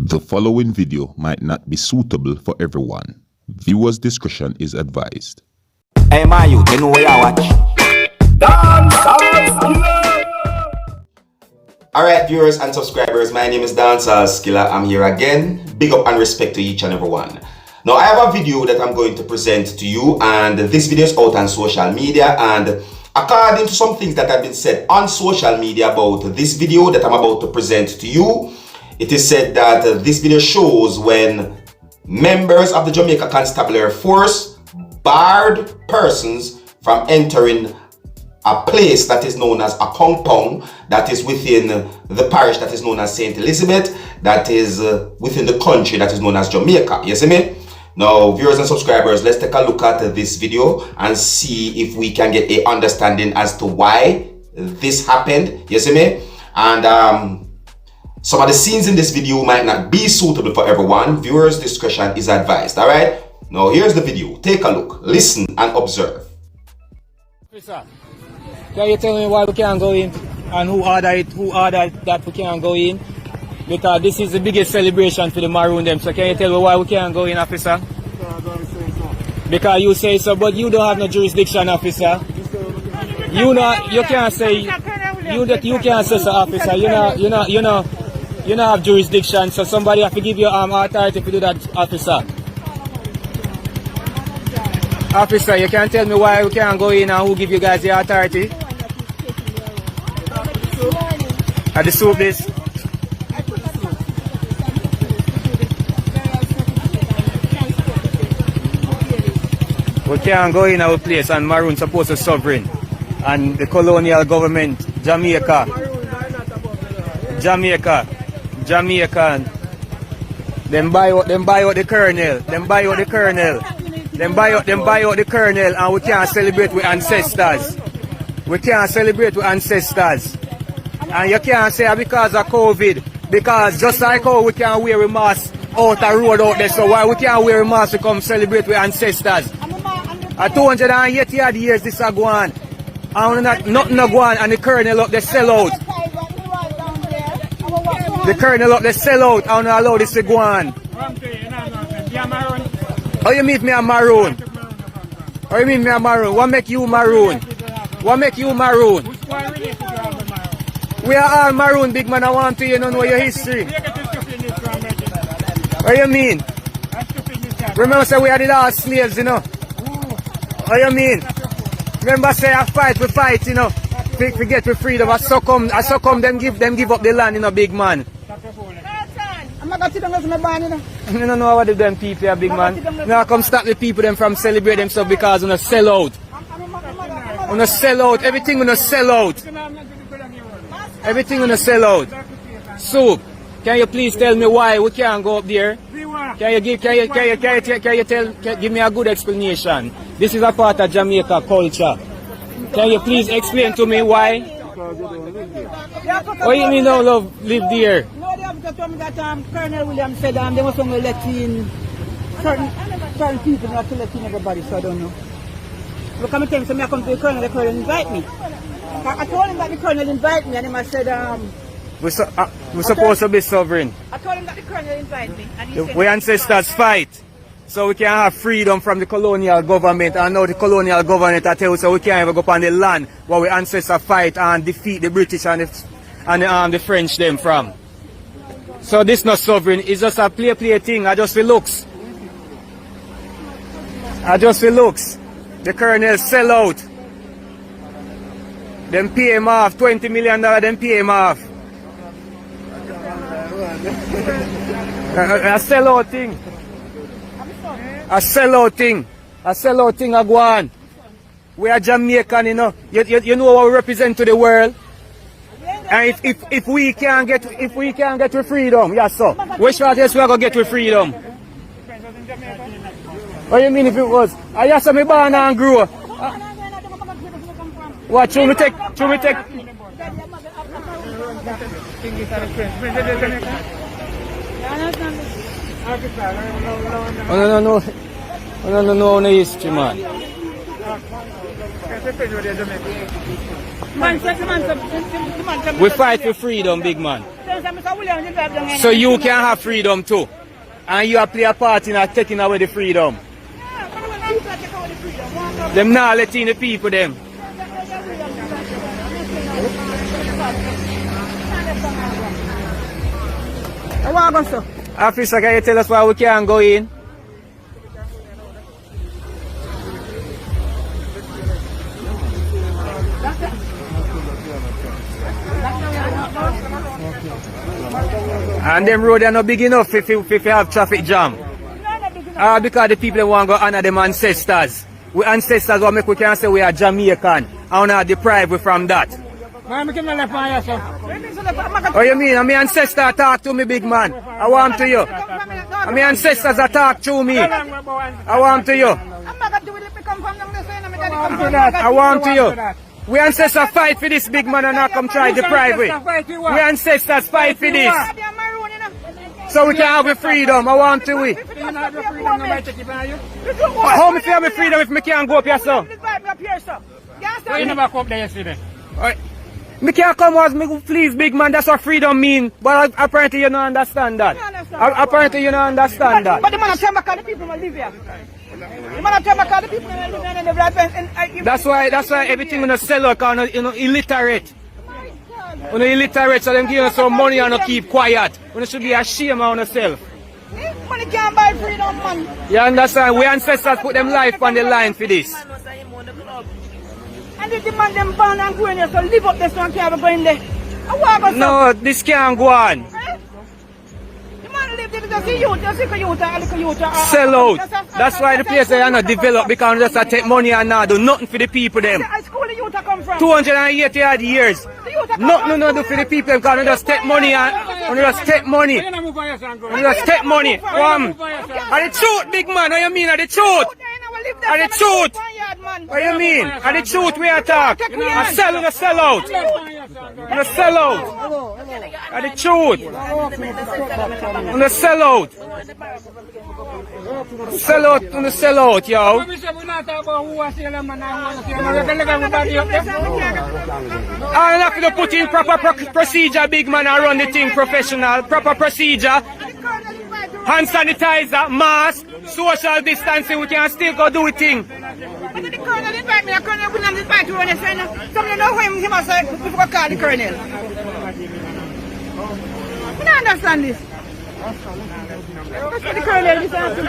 The following video might not be suitable for everyone. Viewers' discretion is advised. Hey, my youth, you know where I watch? Dancehall Skilla! Alright, viewers and subscribers, my name is Dancehall Skilla. I'm here again. Big up and respect to each and every one. Now, I have a video that I'm going to present to you, and this video is out on social media. And according to some things that have been said on social media about this video that I'm about to present to you, it is said that this video shows when members of the Jamaica Constabulary Force barred persons from entering a place that is known as accompong, that is within the parish that is known as St. Elizabeth, that is within the country that is known as Jamaica. You see me? Now, viewers and subscribers, let's take a look at this video and see if we can get a understanding as to why this happened. You see me? And some of the scenes in this video might not be suitable for everyone. Viewers' discretion is advised. All right? Now, here's the video. Take a look, listen, and observe. Officer, can you tell me why we can't go in and who ordered that we can't go in? Because this is the biggest celebration for the Maroon them. So can you tell me why we can't go in, officer? Because you say so, but you don't have no jurisdiction, officer. You can't say you can't say so, officer. You don't have jurisdiction, so somebody have to give you authority to do that, officer. Officer, you can't tell me why we can't go in and who give you guys the authority? At the soup this? We can't go in our place, and Maroon supposed to sovereign. And the colonial government, Jamaican, them buy out the colonel, and we can't celebrate with ancestors. And you can't say because of COVID, because just like how we can't wear a mask out the road out there, so why we can't wear a mask to come celebrate with ancestors? At 280 years this is going on, and nothing go on, and the colonel up the sellout. The colonel up the sellout, I don't allow this to go on. How you meet me a Maroon? How you meet me a Maroon? What make you Maroon? What make you Maroon? We are all Maroon, big man. I want to know your history. What you mean? Remember say we are the last slaves, you know? What you mean? Remember say I fight, we fight, you know? We get with freedom. I succumb them give up the land, you know, big man. You don't know what the them people are, big man. Now come stop the people them from celebrate themselves because on a sellout. On a sellout, everything on a sellout. Everything on a sellout. Soup, can you please tell me why we can't go up there? Can you give me a good explanation? This is a part of Jamaica culture. Can you please explain to me why? What you mean no love live there? No, they have told me that Colonel William said they must only let in certain people, not to let in everybody, so I don't know. But come and tell me, so I come to the Colonel invite me. I told him that the Colonel invite me, and him I said we're supposed to be sovereign. I told him that the Colonel invite me, and he said we ancestors fight. So we can have freedom from the colonial government, and now the colonial government I tell us so we can't even go on the land where we ancestors fight and defeat the British and the French them from. So this not sovereign, it's just a play thing. I just feel looks. The colonel sell out. Them pay him off, $20 million, them pay him off. A sellout thing. A sellout thing a go on. We are Jamaican, you know. You know what we represent to the world. And if we can't get with freedom, yes sir. Which part else we are gonna get with freedom? What do you mean if it was? I just saw me born and grow. What should we take? No history, man. We fight for freedom, big man. So you can have freedom too. And you have play a part in taking away the freedom. Them not letting the people them. Officer, can you tell us why we can't go in? And them road are not big enough if you have traffic jam. Because the people want to go honor them ancestors. We ancestors what make we can say we are Jamaican. And not deprive we from that. What you mean? My ancestor talk to me, big man. I want to you. My ancestors talk to me. I want to you. I want to you. We ancestors fight for this, big man, and not come try deprive we. We ancestors fight for this. So we can have the freedom. I want to we. How me feel my freedom if me can't go up here, sir? You never come up there yesterday. Me can't come as me please, big man. That's what freedom mean. But apparently you don't understand that. Apparently you don't understand that. But the man tell me the people will live here. The man tell me the people will live here and they That's why everything you sell out, you know, illiterate. You know, illiterate, so them give you some money and keep quiet. You should be ashamed of yourself. Money can't buy freedom, man. You understand? We ancestors put them life on the line for this. And they demand them ban and go in there, so live up this one can't go in there. No, this can't go on. Sell out. That's why the place are not developed, because they just take money and not do nothing for the people them. 280 odd years. Nothing no do for the people because they just take money and they just take money. They just take money. And the truth, big man, what you mean? Are the truth? Are the truth? What you mean? Are the truth we attack? And sell out. Sell out. Are the truth? And sell out. Sell out, yo. I have to put in proper procedure, big man, and run the thing professional. Proper procedure. Hand sanitizer, mask, social distancing, we can still go do the thing. But the colonel invite me, the colonel will not invite you when they say, some know him, he must say, before call the colonel. You don't understand this. That's what the colonel is asking.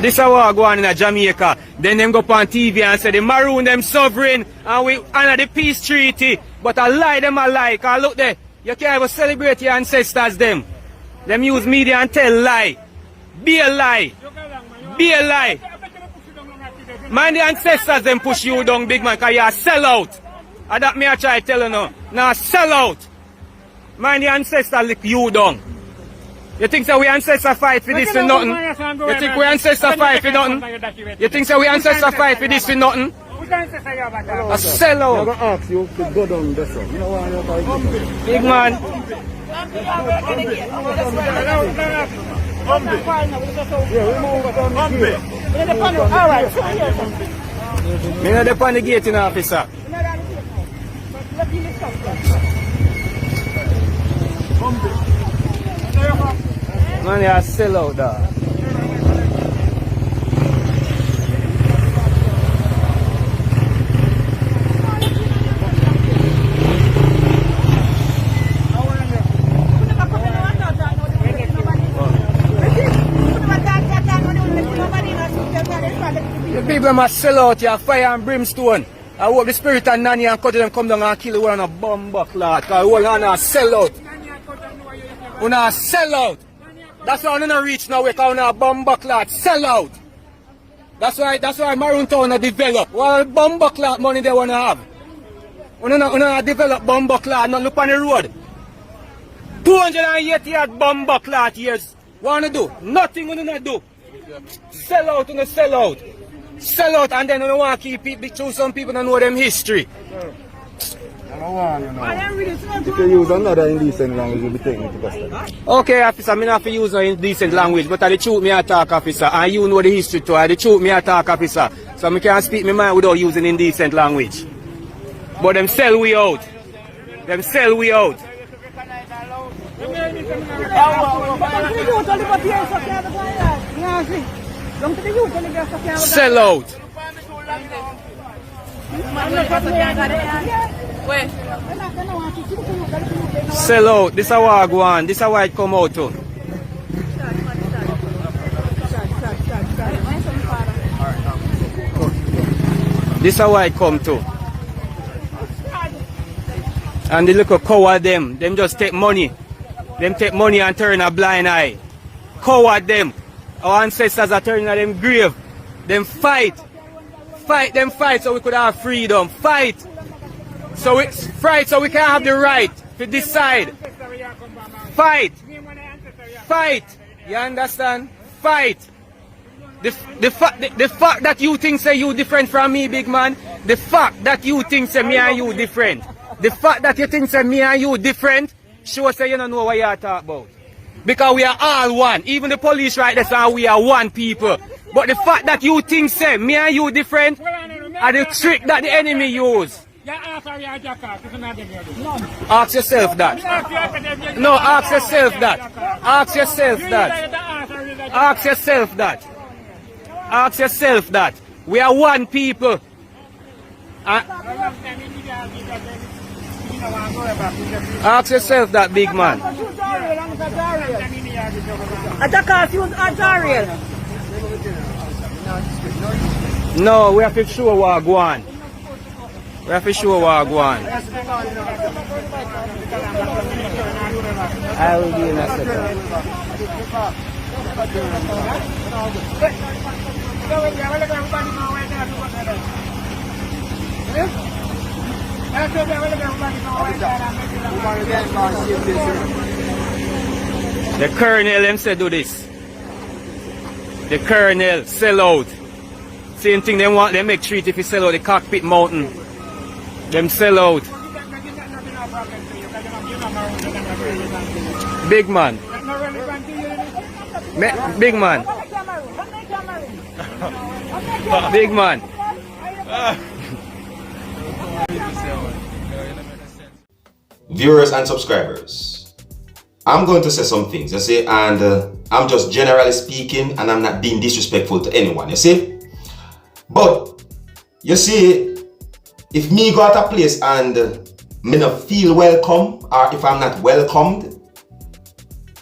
This is what go on in Jamaica. Then them go on TV and say the Maroon them sovereign and we honor the peace treaty. But I lie them a lie. Cause look there, you can't even celebrate your ancestors them. Them use media and tell lie. Be a lie. Be a lie. Mind the ancestors them push you down, big man, cause you are sell out. And that me I try to tell you now. Now sell out. Mind the ancestors lick you down. You think that we ancestors fight for this for nothing? You think we ancestors fight for nothing? You think that we ancestors fight for this for nothing? A sell out. I'm going to ask you to go down this one. Big man. Me not up on the gate in officer. Man, you sell out there. The people must sell out your fire and brimstone. I hope the spirit and nanny and cut them come down and kill you on a bomb buck lad. Because we want to sell out. We want to sell out. That's why we don't reach now because we want a bomb buck lad. Sell out. That's why Maroon Town are developed. What bomb buck lad money they want to have? We don't develop bomb buck lad, not look on the road. 280 odd bomb buck lad years. What want to do? Nothing we don't do. Sell out and sell out. Sell out and then we want to keep it through some people don't know them history. You can use another indecent language, you'll be taking it to custody. Okay, officer, I don't have to use no indecent language, but I the truth me attack, officer, and you know the history too. I the truth me attack, officer, so I can't speak my mind without using indecent language. But them sell we out. Them sell we out. Sell out. Sell out. This is how I go on. This is how it come out too. This is how I come to. And the little coward them just take money. Them take money and turn a blind eye. Coward them. Our ancestors are turning at them grave. Them fight. Fight so we could have freedom. Fight so we can have the right to decide. Fight. You understand? Fight. The fact that you think say you different from me, big man. The fact that you think say me and you different. The fact that you think say me and you different, sure say you don't know what you are talking about. Because we are all one. Even the police right there say we are one people. But the fact that you think say me and you different are the trick that the enemy use. Ask yourself that. No, ask yourself that. Ask yourself that. Ask yourself that. Ask yourself that. We are one people. Ask yourself that, big man. No, we have to show what go on. We have to show what go on. I will be in a second. The colonel them say do this. The colonel sell out. Same thing they want, they make treat if you sell out the cockpit mountain. Them sell out. Big man. Big man. Big man. Viewers and subscribers, I'm going to say some things, you see, and I'm just generally speaking, and I'm not being disrespectful to anyone, you see. But you see, if me go at a place and me not feel welcome, or if I'm not welcomed,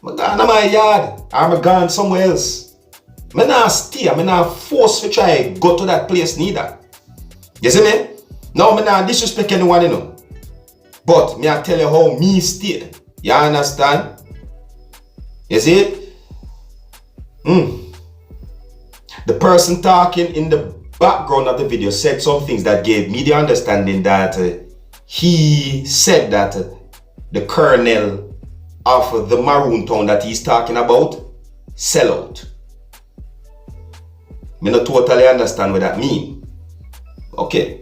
I'm gone to my yard, or I'm gone somewhere else. Me not stay, me not force to try go to that place neither. You see me? Now me not disrespect anyone, you know. But me I tell you how me stay. You understand? You see? The person talking in the background of the video said some things that gave me the understanding that he said that the colonel of the Maroon town that he's talking about sell out. Me not totally understand what that means. Okay.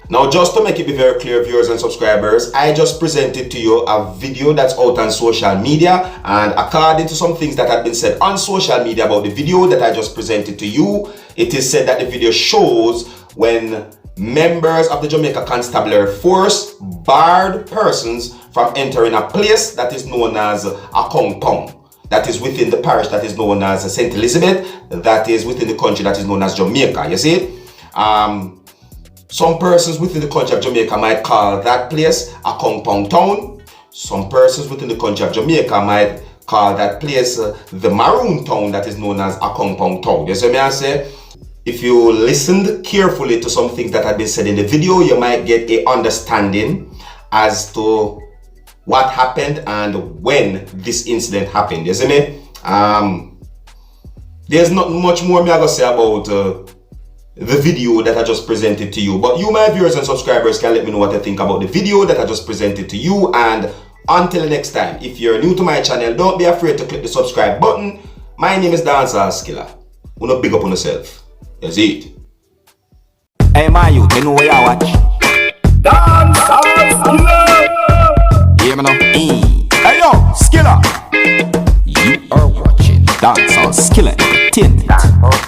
Now, just to make it be very clear, viewers and subscribers, I just presented to you a video that's out on social media, and according to some things that have been said on social media about the video that I just presented to you, it is said that the video shows when members of the Jamaica Constabulary Force barred persons from entering a place that is known as accompong, that is within the parish that is known as St. Elizabeth, that is within the country that is known as Jamaica, you see? Some persons within the country of Jamaica might call that place accompong town. Some persons within the country of Jamaica might call that place the Maroon town that is known as accompong town. You see me I say? If you listened carefully to some things that have been said in the video, you might get a understanding as to what happened and when this incident happened. You see me? There's not much more me I gotta say about the video that I just presented to you, but you, my viewers and subscribers, can let me know what you think about the video that I just presented to you. And until next time, if you're new to my channel, don't be afraid to click the subscribe button. My name is Dancehall Skilla. Wanna big up on yourself. That's it. Hey my youth, you know where you watch Dancehall Skilla. Hear me now? Hey yo, Skilla. You are watching Dancehall Skilla Entertainment.